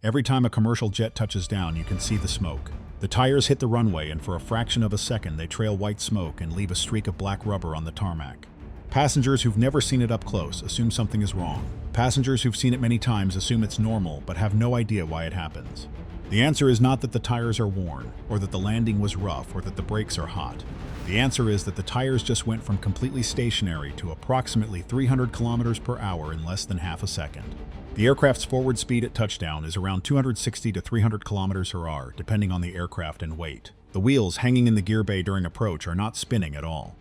Every time a commercial jet touches down, you can see the smoke. The tires hit the runway, and for a fraction of a second, they trail white smoke and leave a streak of black rubber on the tarmac. Passengers who've never seen it up close assume something is wrong. Passengers who've seen it many times assume it's normal, but have no idea why it happens. The answer is not that the tires are worn, or that the landing was rough, or that the brakes are hot. The answer is that the tires just went from completely stationary to approximately 300 kilometers per hour in less than half a second. The aircraft's forward speed at touchdown is around 260 to 300 kilometers per hour, depending on the aircraft and weight. The wheels hanging in the gear bay during approach are not spinning at all.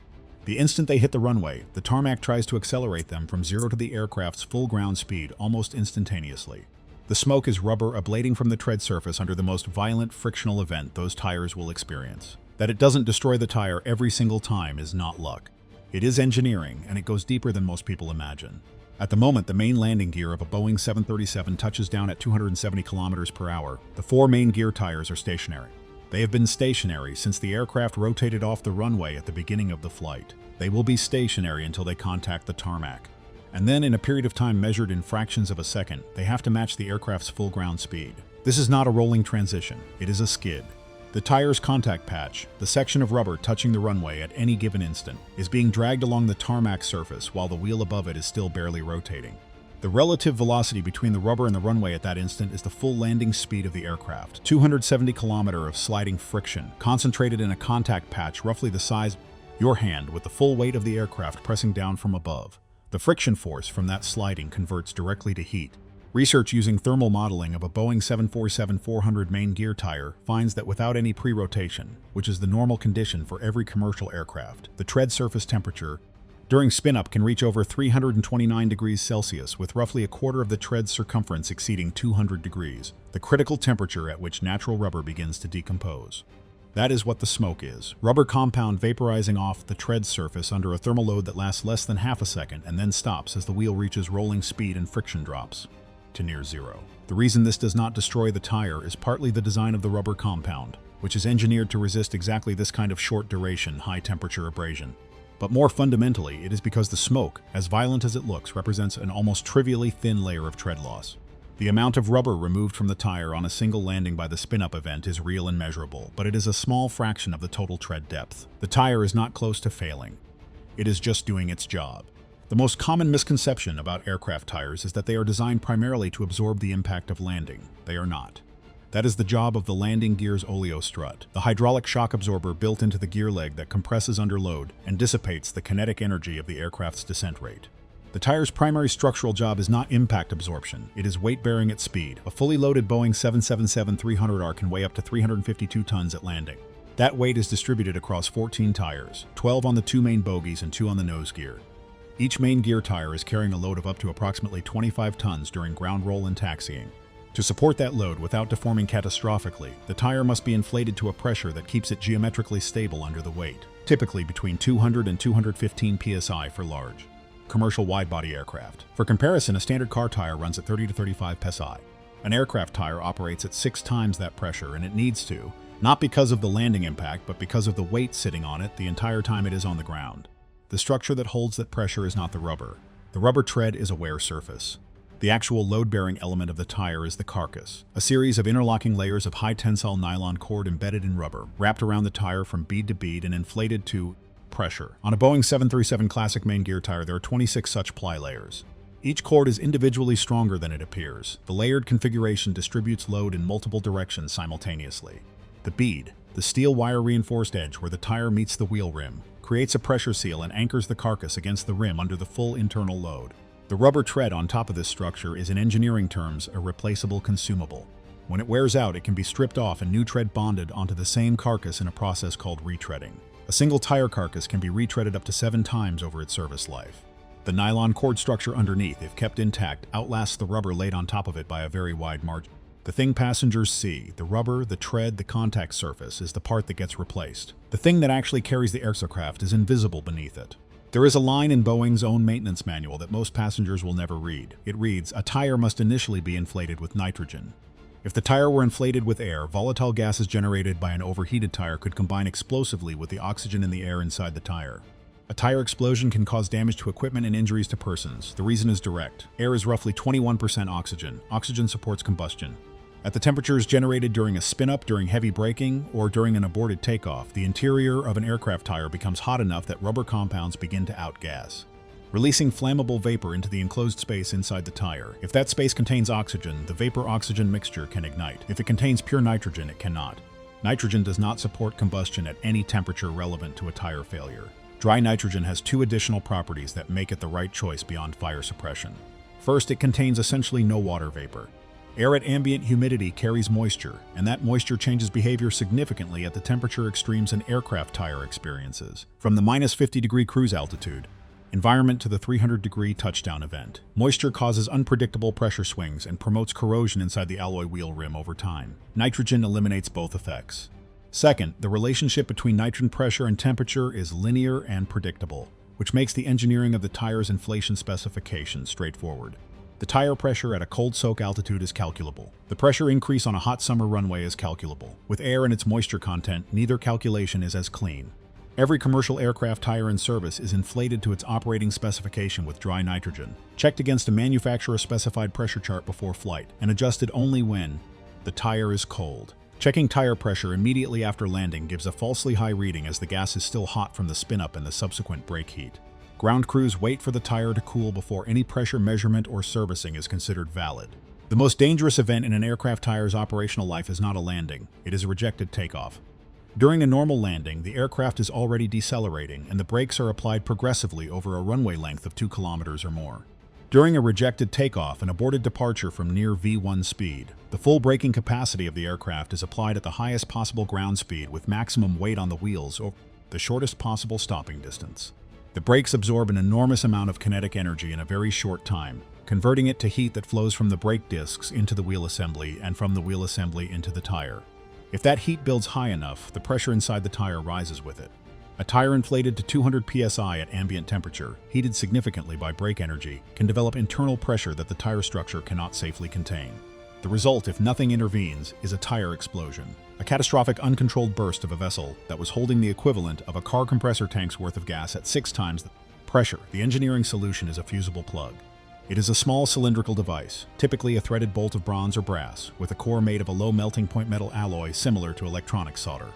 The instant they hit the runway, the tarmac tries to accelerate them from zero to the aircraft's full ground speed almost instantaneously. The smoke is rubber ablating from the tread surface under the most violent frictional event those tires will experience. That it doesn't destroy the tire every single time is not luck. It is engineering, and it goes deeper than most people imagine. At the moment the main landing gear of a Boeing 737 touches down at 270 kilometers per hour, the four main gear tires are stationary. They have been stationary since the aircraft rotated off the runway at the beginning of the flight. They will be stationary until they contact the tarmac. And then, in a period of time measured in fractions of a second, they have to match the aircraft's full ground speed. This is not a rolling transition, it is a skid. The tire's contact patch, the section of rubber touching the runway at any given instant, is being dragged along the tarmac surface while the wheel above it is still barely rotating. The relative velocity between the rubber and the runway at that instant is the full landing speed of the aircraft, 270 kilometers of sliding friction, concentrated in a contact patch roughly the size of your hand with the full weight of the aircraft pressing down from above. The friction force from that sliding converts directly to heat. Research using thermal modeling of a Boeing 747-400 main gear tire finds that without any pre-rotation, which is the normal condition for every commercial aircraft, the tread surface temperature during spin-up can reach over 329 degrees Celsius, with roughly a quarter of the tread's circumference exceeding 200 degrees, the critical temperature at which natural rubber begins to decompose. That is what the smoke is, rubber compound vaporizing off the tread surface under a thermal load that lasts less than half a second and then stops as the wheel reaches rolling speed and friction drops to near zero. The reason this does not destroy the tire is partly the design of the rubber compound, which is engineered to resist exactly this kind of short-duration, high-temperature abrasion. But more fundamentally, it is because the smoke, as violent as it looks, represents an almost trivially thin layer of tread loss. The amount of rubber removed from the tire on a single landing by the spin-up event is real and measurable, but it is a small fraction of the total tread depth. The tire is not close to failing. It is just doing its job. The most common misconception about aircraft tires is that they are designed primarily to absorb the impact of landing. They are not. That is the job of the landing gear's oleo strut, the hydraulic shock absorber built into the gear leg that compresses under load and dissipates the kinetic energy of the aircraft's descent rate. The tire's primary structural job is not impact absorption, it is weight-bearing at speed. A fully loaded Boeing 777-300R can weigh up to 352 tons at landing. That weight is distributed across 14 tires, 12 on the two main bogies and 2 on the nose gear. Each main gear tire is carrying a load of up to approximately 25 tons during ground roll and taxiing. To support that load without deforming catastrophically, the tire must be inflated to a pressure that keeps it geometrically stable under the weight, typically between 200 and 215 psi for large commercial wide-body aircraft. For comparison, a standard car tire runs at 30 to 35 psi. An aircraft tire operates at 6 times that pressure, and it needs to, not because of the landing impact, but because of the weight sitting on it the entire time it is on the ground. The structure that holds that pressure is not the rubber. The rubber tread is a wear surface. The actual load-bearing element of the tire is the carcass, a series of interlocking layers of high-tensile nylon cord embedded in rubber, wrapped around the tire from bead to bead and inflated to pressure. On a Boeing 737 Classic main gear tire, there are 26 such ply layers. Each cord is individually stronger than it appears. The layered configuration distributes load in multiple directions simultaneously. The bead, the steel wire-reinforced edge where the tire meets the wheel rim, creates a pressure seal and anchors the carcass against the rim under the full internal load. The rubber tread on top of this structure is, in engineering terms, a replaceable consumable. When it wears out, it can be stripped off and new tread bonded onto the same carcass in a process called retreading. A single tire carcass can be retreaded up to 7 times over its service life. The nylon cord structure underneath, if kept intact, outlasts the rubber laid on top of it by a very wide margin. The thing passengers see, the rubber, the tread, the contact surface, is the part that gets replaced. The thing that actually carries the aircraft is invisible beneath it. There is a line in Boeing's own maintenance manual that most passengers will never read. It reads, "A tire must initially be inflated with nitrogen." If the tire were inflated with air, volatile gases generated by an overheated tire could combine explosively with the oxygen in the air inside the tire. A tire explosion can cause damage to equipment and injuries to persons. The reason is direct. Air is roughly 21% oxygen. Oxygen supports combustion. At the temperatures generated during a spin-up, during heavy braking, or during an aborted takeoff, the interior of an aircraft tire becomes hot enough that rubber compounds begin to outgas, releasing flammable vapor into the enclosed space inside the tire. If that space contains oxygen, the vapor-oxygen mixture can ignite. If it contains pure nitrogen, it cannot. Nitrogen does not support combustion at any temperature relevant to a tire failure. Dry nitrogen has two additional properties that make it the right choice beyond fire suppression. First, it contains essentially no water vapor. Air at ambient humidity carries moisture, and that moisture changes behavior significantly at the temperature extremes an aircraft tire experiences. From the -50-degree cruise altitude environment to the 300-degree touchdown event, moisture causes unpredictable pressure swings and promotes corrosion inside the alloy wheel rim over time. Nitrogen eliminates both effects. Second, the relationship between nitrogen pressure and temperature is linear and predictable, which makes the engineering of the tire's inflation specifications straightforward. The tire pressure at a cold soak altitude is calculable. The pressure increase on a hot summer runway is calculable. With air and its moisture content, neither calculation is as clean. Every commercial aircraft tire in service is inflated to its operating specification with dry nitrogen, checked against a manufacturer-specified pressure chart before flight, and adjusted only when the tire is cold. Checking tire pressure immediately after landing gives a falsely high reading as the gas is still hot from the spin-up and the subsequent brake heat. Ground crews wait for the tire to cool before any pressure measurement or servicing is considered valid. The most dangerous event in an aircraft tire's operational life is not a landing, it is a rejected takeoff. During a normal landing, the aircraft is already decelerating and the brakes are applied progressively over a runway length of 2 kilometers or more. During a rejected takeoff, an aborted departure from near V1 speed, the full braking capacity of the aircraft is applied at the highest possible ground speed with maximum weight on the wheels over the shortest possible stopping distance. The brakes absorb an enormous amount of kinetic energy in a very short time, converting it to heat that flows from the brake discs into the wheel assembly and from the wheel assembly into the tire. If that heat builds high enough, the pressure inside the tire rises with it. A tire inflated to 200 psi at ambient temperature, heated significantly by brake energy, can develop internal pressure that the tire structure cannot safely contain. The result, if nothing intervenes, is a tire explosion. A catastrophic uncontrolled burst of a vessel that was holding the equivalent of a car compressor tank's worth of gas at 6 times the pressure. The engineering solution is a fusible plug. It is a small cylindrical device, typically a threaded bolt of bronze or brass, with a core made of a low melting point metal alloy similar to electronic solder.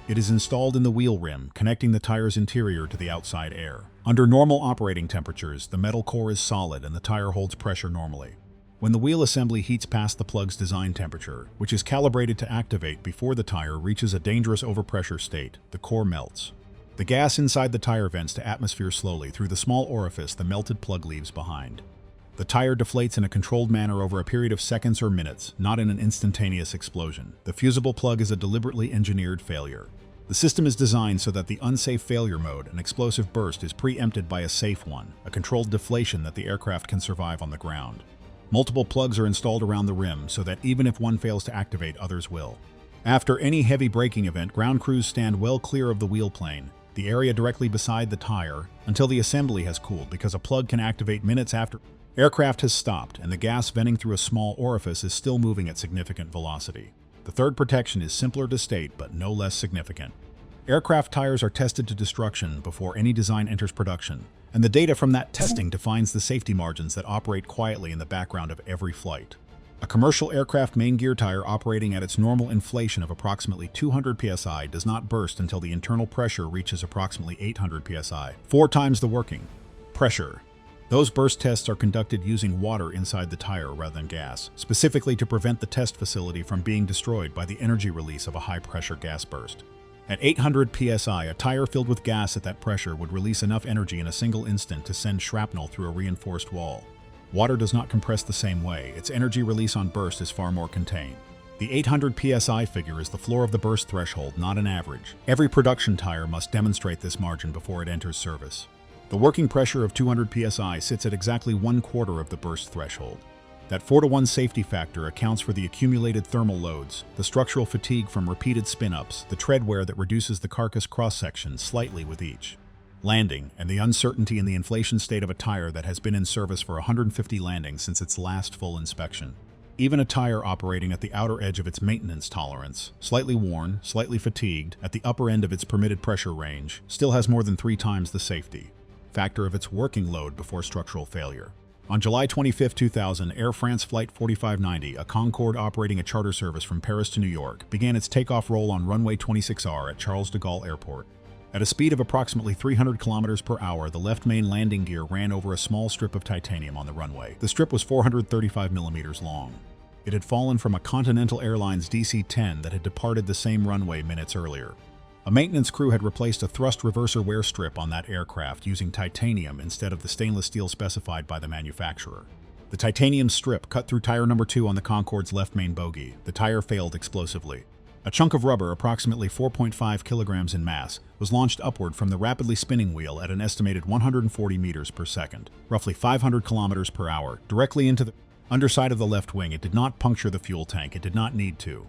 It is installed in the wheel rim, connecting the tire's interior to the outside air. Under normal operating temperatures, the metal core is solid and the tire holds pressure normally. When the wheel assembly heats past the plug's design temperature, which is calibrated to activate before the tire reaches a dangerous overpressure state, the core melts. The gas inside the tire vents to atmosphere slowly through the small orifice the melted plug leaves behind. The tire deflates in a controlled manner over a period of seconds or minutes, not in an instantaneous explosion. The fusible plug is a deliberately engineered failure. The system is designed so that the unsafe failure mode, an explosive burst, is preempted by a safe one, a controlled deflation that the aircraft can survive on the ground. Multiple plugs are installed around the rim so that even if one fails to activate, others will. After any heavy braking event, ground crews stand well clear of the wheel plane, the area directly beside the tire, until the assembly has cooled, because a plug can activate minutes after aircraft has stopped and the gas venting through a small orifice is still moving at significant velocity. The third protection is simpler to state but no less significant. Aircraft tires are tested to destruction before any design enters production, and the data from that testing defines the safety margins that operate quietly in the background of every flight. A commercial aircraft main gear tire operating at its normal inflation of approximately 200 psi does not burst until the internal pressure reaches approximately 800 psi, 4 times the working pressure. Those burst tests are conducted using water inside the tire rather than gas, specifically to prevent the test facility from being destroyed by the energy release of a high-pressure gas burst. At 800 psi, a tire filled with gas at that pressure would release enough energy in a single instant to send shrapnel through a reinforced wall. Water does not compress the same way. Its energy release on burst is far more contained. The 800 psi figure is the floor of the burst threshold, not an average. Every production tire must demonstrate this margin before it enters service. The working pressure of 200 psi sits at exactly 1/4 of the burst threshold. That 4-to-1 safety factor accounts for the accumulated thermal loads, the structural fatigue from repeated spin-ups, the tread wear that reduces the carcass cross-section slightly with each landing, and the uncertainty in the inflation state of a tire that has been in service for 150 landings since its last full inspection. Even a tire operating at the outer edge of its maintenance tolerance, slightly worn, slightly fatigued, at the upper end of its permitted pressure range, still has more than 3 times the safety factor of its working load before structural failure. On July 25, 2000, Air France Flight 4590, a Concorde operating a charter service from Paris to New York, began its takeoff roll on runway 26R at Charles de Gaulle Airport. At a speed of approximately 300 kilometers per hour, the left main landing gear ran over a small strip of titanium on the runway. The strip was 435 millimeters long. It had fallen from a Continental Airlines DC-10 that had departed the same runway minutes earlier. A maintenance crew had replaced a thrust reverser wear strip on that aircraft using titanium instead of the stainless steel specified by the manufacturer. The titanium strip cut through tire number 2 on the Concorde's left main bogie. The tire failed explosively. A chunk of rubber, approximately 4.5 kilograms in mass, was launched upward from the rapidly spinning wheel at an estimated 140 meters per second, roughly 500 kilometers per hour, directly into the underside of the left wing. It did not puncture the fuel tank. It did not need to.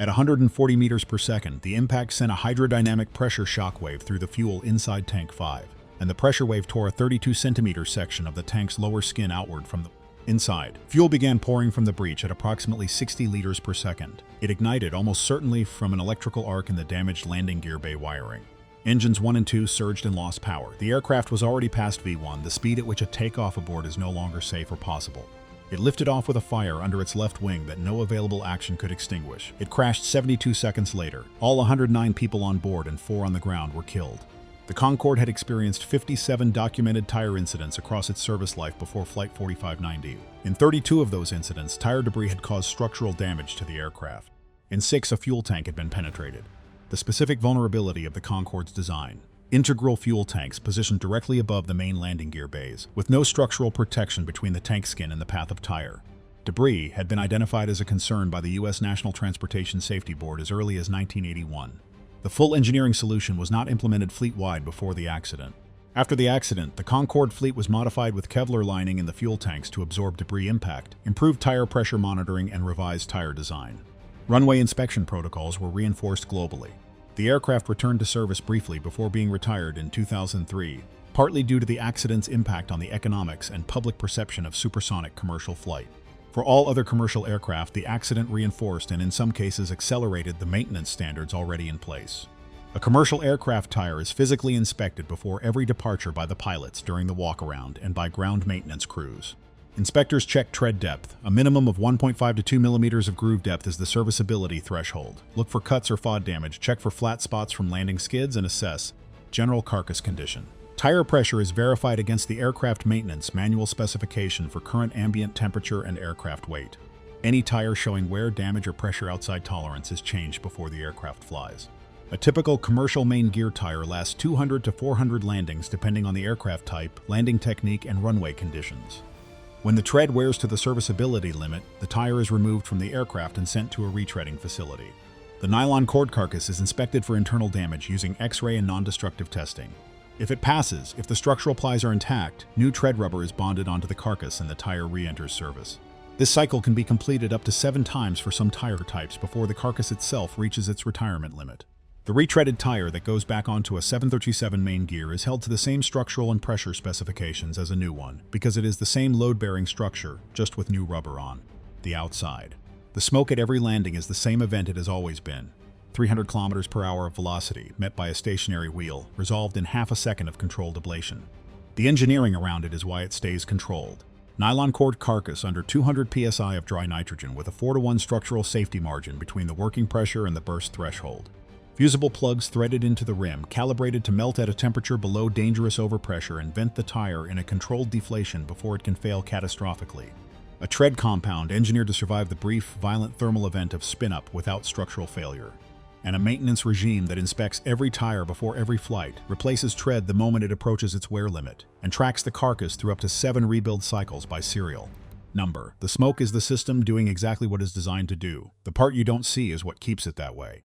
At 140 meters per second, the impact sent a hydrodynamic pressure shock wave through the fuel inside Tank 5, and the pressure wave tore a 32-centimeter section of the tank's lower skin outward from the inside. Fuel began pouring from the breech at approximately 60 liters per second. It ignited almost certainly from an electrical arc in the damaged landing gear bay wiring. Engines 1 and 2 surged and lost power. The aircraft was already past V1, the speed at which a takeoff aboard is no longer safe or possible. It lifted off with a fire under its left wing that no available action could extinguish. It crashed 72 seconds later. All 109 people on board and 4 on the ground were killed. The Concorde had experienced 57 documented tire incidents across its service life before Flight 4590. In 32 of those incidents, tire debris had caused structural damage to the aircraft. In 6, a fuel tank had been penetrated. The specific vulnerability of the Concorde's design: integral fuel tanks positioned directly above the main landing gear bays, with no structural protection between the tank skin and the path of tire. Debris had been identified as a concern by the U.S. National Transportation Safety Board as early as 1981. The full engineering solution was not implemented fleet-wide before the accident. After the accident, the Concorde fleet was modified with Kevlar lining in the fuel tanks to absorb debris impact, improved tire pressure monitoring, and revised tire design. Runway inspection protocols were reinforced globally. The aircraft returned to service briefly before being retired in 2003, partly due to the accident's impact on the economics and public perception of supersonic commercial flight. For all other commercial aircraft, the accident reinforced and in some cases accelerated the maintenance standards already in place. A commercial aircraft tire is physically inspected before every departure by the pilots during the walk-around and by ground maintenance crews. Inspectors check tread depth. A minimum of 1.5 to 2 millimeters of groove depth is the serviceability threshold. Look for cuts or FOD damage, check for flat spots from landing skids, and assess general carcass condition. Tire pressure is verified against the aircraft maintenance manual specification for current ambient temperature and aircraft weight. Any tire showing wear, damage, or pressure outside tolerance is changed before the aircraft flies. A typical commercial main gear tire lasts 200 to 400 landings depending on the aircraft type, landing technique, and runway conditions. When the tread wears to the serviceability limit, the tire is removed from the aircraft and sent to a retreading facility. The nylon cord carcass is inspected for internal damage using X-ray and non-destructive testing. If it passes, if the structural plies are intact, new tread rubber is bonded onto the carcass and the tire re-enters service. This cycle can be completed up to 7 times for some tire types before the carcass itself reaches its retirement limit. The retreaded tire that goes back onto a 737 main gear is held to the same structural and pressure specifications as a new one, because it is the same load-bearing structure, just with new rubber on the outside. The smoke at every landing is the same event it has always been. 300 kilometers per hour of velocity, met by a stationary wheel, resolved in half a second of controlled ablation. The engineering around it is why it stays controlled. Nylon cord carcass under 200 psi of dry nitrogen with a 4-to-1 structural safety margin between the working pressure and the burst threshold. Fusible plugs threaded into the rim, calibrated to melt at a temperature below dangerous overpressure and vent the tire in a controlled deflation before it can fail catastrophically. A tread compound engineered to survive the brief, violent thermal event of spin-up without structural failure. And a maintenance regime that inspects every tire before every flight, replaces tread the moment it approaches its wear limit, and tracks the carcass through up to 7 rebuild cycles by serial number. The smoke is the system doing exactly what it's designed to do. The part you don't see is what keeps it that way.